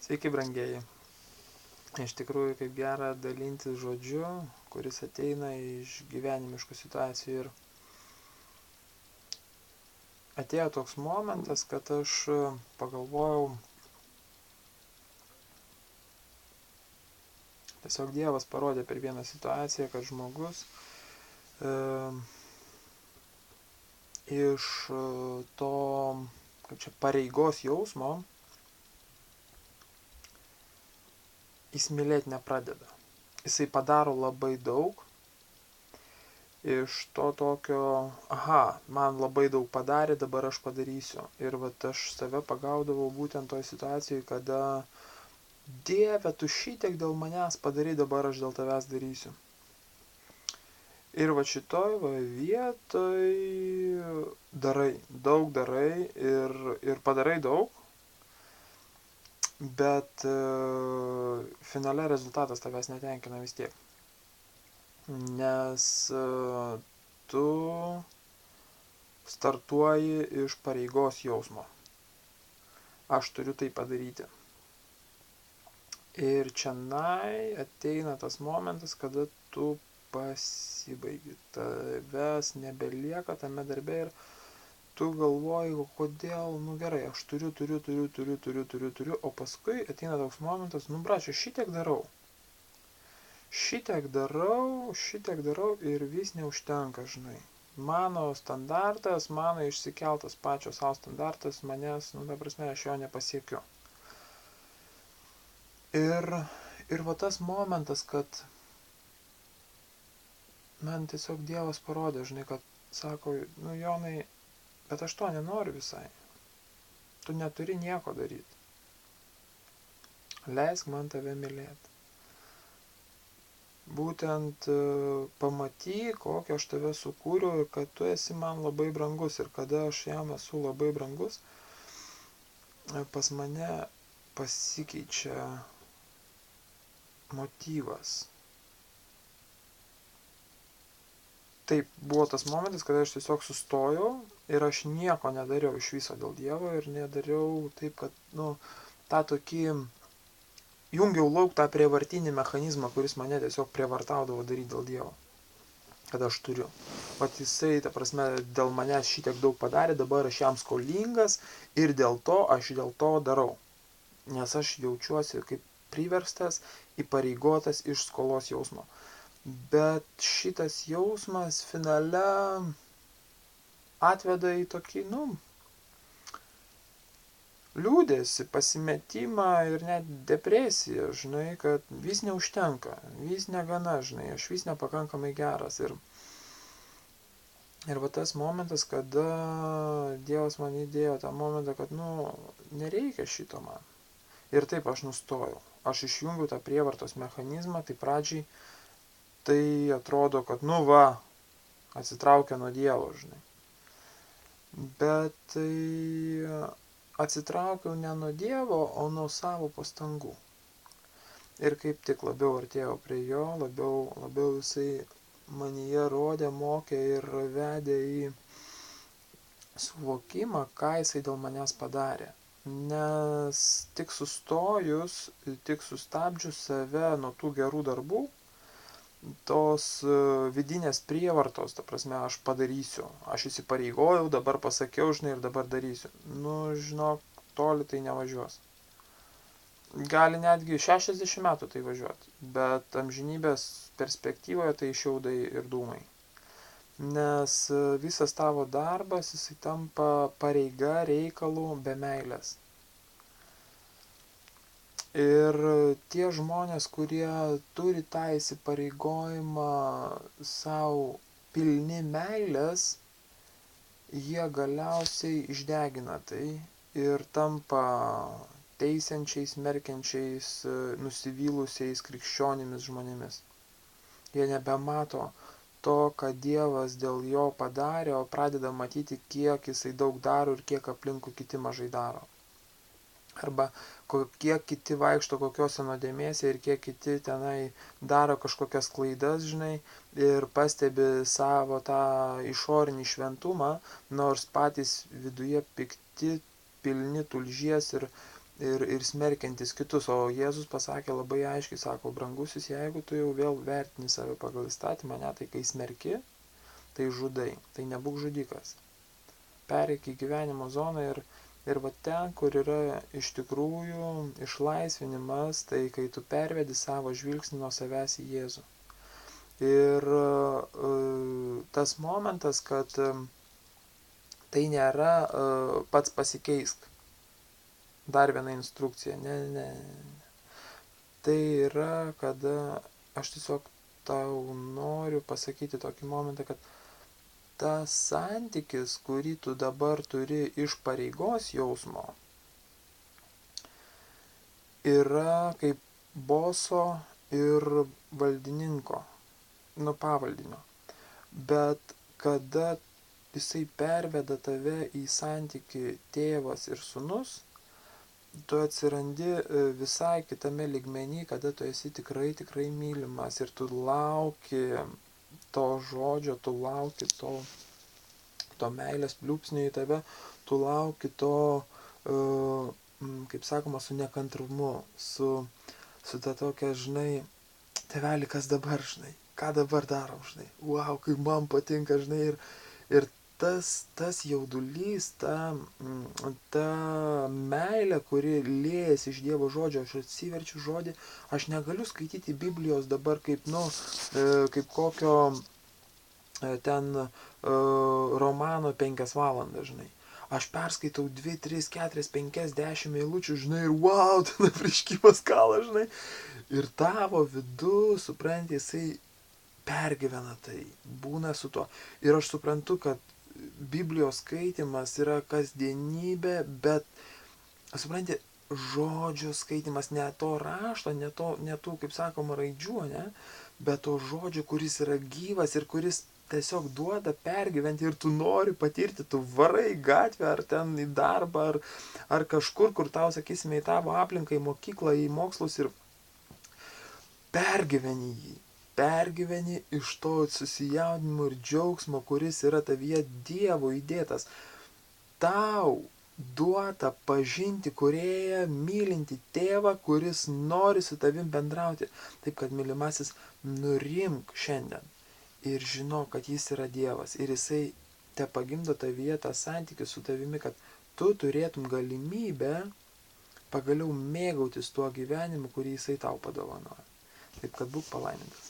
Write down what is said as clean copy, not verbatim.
Sveiki, brangieji. Iš tikrųjų, kaip gera dalintis žodžiu, kuris ateina iš gyvenimiškų situacijų. Ir atėjo toks momentas, kad aš pagalvojau, tiesiog Dievas parodė per vieną situaciją, kad žmogus iš to, kaip čia, pareigos jausmo įsimylėti nepradeda. Jisai padaro labai daug iš to tokio, man labai daug padarė, dabar aš padarysiu. Ir vat aš save pagaudavau būtent toj situacijai, kada Dieve, tu šitiek dėl manęs padarai, dabar aš dėl tavęs darysiu. Ir va šitoj vietoj darai ir padarai daug, bet finale rezultatas tavęs netenkina vis tiek. Nes tu startuoji iš pareigos jausmo. Aš turiu tai padaryti. Ir čianai ateina tas momentas, kada tu pasibaigi. Tavęs nebelieka tame darbe ir tu galvoji, kodėl, gerai, aš turiu, o paskui ateina toks momentas, bračia, šitiek darau ir vis neužtenka, žinai. Mano standartas, mano išsikeltas pačio savo standartas, manęs, ta prasme, aš jo nepasiekiu. Ir va tas momentas, kad man tiesiog Dievas parodė, žinai, kad sako, Jonai, bet aš to nenoriu visai. Tu neturi nieko daryti. Leisk man tave mylėti. Būtent pamatyk, kokią aš tave sukūriau ir kad tu esi man labai brangus. Ir kada aš jam esu labai brangus, pas mane pasikeičia motyvas. Taip, buvo tas momentas, kada aš tiesiog sustojau ir aš nieko nedariau iš viso dėl Dievo ir nedariau taip, kad, tą tokį, jungiau lauk tą prievartinį mechanizmą, kuris mane tiesiog prievartaudavo daryti dėl Dievo. Kad aš turiu. Vat jisai, ta prasme, dėl manęs šitiek daug padarė, dabar aš jam skolingas ir dėl to aš dėl to darau. Nes aš jaučiuosi kaip priverstas, įpareigotas iš skolos jausmo. Bet šitas jausmas finale atveda į tokį, liūdesį, pasimetimą ir net depresiją, žinai, kad vis neužtenka, vis negana, žinai, aš vis nepakankamai geras. Ir va tas momentas, kada Dievas man įdėjo tą momentą, kad, nereikia šito man. Ir taip aš nustojau. Aš išjungiu tą prievartos mechanizmą, tai pradžiai tai atrodo, kad atsitraukia nuo Dievo, žinai. Bet tai atsitraukiau ne nuo Dievo, o nuo savo pastangų. Ir kaip tik labiau artėjau prie jo, labiau jisai manyje rodė, mokė ir vedė į suvokimą, ką jisai dėl manęs padarė. Nes tik sustojus, tik sustabdžius save nuo tų gerų darbų, tos vidinės prievartos, ta prasme, aš padarysiu, aš įsipareigojau, dabar pasakiau, žinai, ir dabar darysiu. Žinok, toli tai nevažiuos. Gali netgi 60 metų tai važiuoti, bet amžinybės perspektyvoje tai šiaudai ir dūmai. Nes visas tavo darbas, jisai tampa pareiga, reikalu be meilės. Ir tie žmonės, kurie turi tą įsipareigojimą savo pilni meilės, jie galiausiai išdegina tai ir tampa teisiančiais, smerkiančiais, nusivylusiais krikščionimis žmonėmis. Jie nebemato to, kad Dievas dėl jo padarė, o pradeda matyti, kiek jisai daug daro ir kiek aplinkui kiti mažai daro. Arba kiek kiti vaikšto kokiose nuodėmėse ir kiek kiti tenai daro kažkokias klaidas, žinai, ir pastebi savo tą išorinį šventumą, nors patys viduje pikti, pilni tulžies ir ir smerkiantis kitus, o Jėzus pasakė labai aiškiai, sako, brangusis, jeigu tu jau vėl vertini save pagal įstatymą, ne, tai kai smerki, tai žudai, tai nebūk žudikas. Pereik į gyvenimo zoną ir va ten, kur yra iš tikrųjų išlaisvinimas, tai kai tu pervedi savo žvilgsnį nuo savęs į Jėzų. Ir tas momentas, kad tai nėra pats pasikeisk. Dar viena instrukcija. Ne. Tai yra, kada aš tiesiog tau noriu pasakyti tokį momentą, kad tas santykis, kurį tu dabar turi iš pareigos jausmo, yra kaip boso ir valdininko, pavaldinio. Bet kada jisai perveda tave į santykį tėvas ir sūnus, tu atsirandi visai kitame lygmenį, kada tu esi tikrai mylimas ir tu lauki to žodžio, tu lauki to meilės pliūpsnio į tave, tu lauki to, kaip sakoma, su nekantrumu, su ta tokia, žinai, tėveli, kas dabar, žinai, ką dabar darom, žinai, wow, kaip man patinka, žinai, ir tas jaudulys, ta meilė, kuri liejasi iš Dievo žodžio, aš atsiverčiu žodį, aš negaliu skaityti Biblijos dabar kaip, kaip kokio ten romano 5 valandas, žinai. Aš perskaitau 2, 3, 4, 5, 10 eilučių, žinai, ir wow, ten apriškimas kalas, žinai. Ir tavo vidu, supranti, jisai pergyvena tai, būna su tuo. Ir aš suprantu, kad Biblijos skaitimas yra kasdienybė, bet, supranti, žodžio skaitimas, ne to rašto, ne tų, kaip sakoma, raidžių, ne, bet to žodžio, kuris yra gyvas ir kuris tiesiog duoda pergyventi ir tu nori patirti, tu varai gatvę ar ten į darbą, ar kažkur, kur tau, sakysime, į tavo aplinką, į mokyklą, į mokslus ir pergyveni jį. Pergyveni iš to susijaudinimo ir džiaugsmo, kuris yra tavyje Dievo įdėtas. Tau duota pažinti kūrėją, mylinti tėvą, kuris nori su tavim bendrauti. Taip kad, mylimasis, nurimk šiandien ir žinok, kad jis yra Dievas. Ir jisai te pagimdo tavyje tą santykį su tavimi, kad tu turėtum galimybę pagaliau mėgautis tuo gyvenimu, kurį jisai tau padovanoja. Taip kad būk palaimintas.